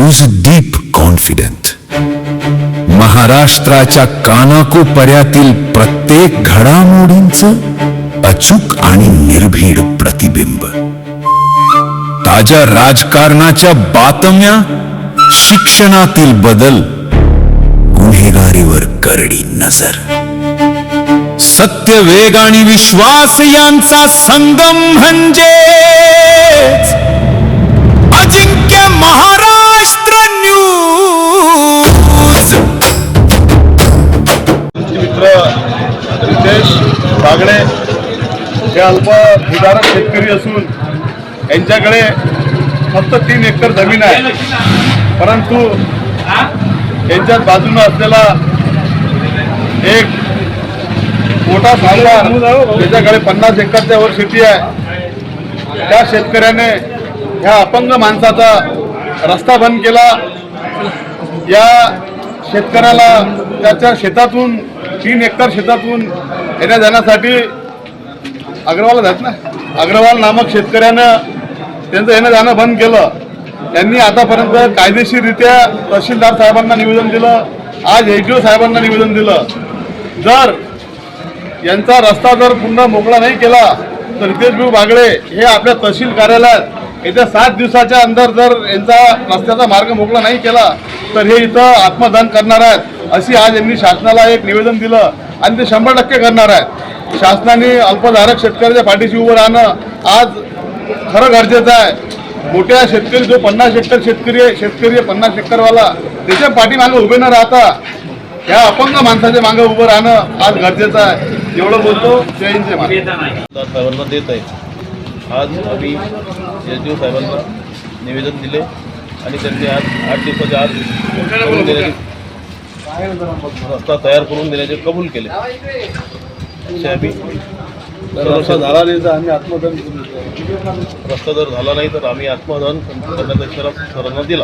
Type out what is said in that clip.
Was deep confident. महाराष्ट्राच्या कानाकोपर्यातील प्रत्येक घडामोडींचं अचूक आणि निर्भीड प्रतिबिंब. ताज्या राजकारणाच्या बातम्या, शिक्षणातील बदल, गुन्हेगारीवर करडी नजर. सत्य, वेग आणि विश्वास यांचा संगम म्हणजे अजिंक्य महाराष्ट्र न्यूज. मित्र रितेश बागडे हे अल्पभूधारक शेतकरी असून यांच्याकडे फक्त 3 एकर जमीन आहे. परंतु यांच्याच बाजूने असलेला एक मोठा सावकार त्याच्याकडे 50 एकरच्या वर शेती आहे. त्या शेतकऱ्याने ह्या अपंग माणसाचा रस्ता बंद केला. या शेतकऱ्याला त्याच्या शेतातून 3 एकर शेतातून येण्या जाण्यासाठी अग्रवाल नामक शेतकऱ्यानं त्यांचं येणं जाणं बंद केलं. त्यांनी आतापर्यंत कायदेशीररित्या तहसीलदार साहेबांना निवेदन दिलं, आज एचडीओ साहेबांना निवेदन दिलं. जर यांचा रस्ता जर पुन्हा मोकळा नाही केला तर रितेश भाऊ बागडे हे आपल्या तहसील कार्यालयात येत्या 7 दिवसाच्या अंदर जर यांचा रस्त्याचा मार्ग मोकळा नाही केला तर हे इथं आत्मदान करणार आहेत, अशी आज यांनी शासनाला एक निवेदन दिलं आणि ते 100% करणार आहेत. शासनाने अल्पधारक शेतकऱ्याच्या पाठीशी उभं राहणं आज खरं गरजेचं आहे. मोठ्या शेतकरी जो 50 एकर शेतकरी आहे 50 एकरवाला त्याच्या पाठीमागे उभे न राहता या अपंग माणसाच्या मागे उभं राहणं आज गरजेचं आहे. एवढं बोलतो. जय हिंद जय महाराष्ट्र. साहेबांना देत आहे. आज आम्ही एसडीओ साहेबांना निवेदन दिले आणि त्यांनी आज 8 दिवसाच्या आत रस्ता तयार करून देण्याचे कबूल केले. असे आम्ही रस्ता झाला नाही तर आम्ही आत्मदान करू. रस्ता जर झाला नाही तर आम्ही आत्मदान करण्याचा इशारा सर्वांना दिला.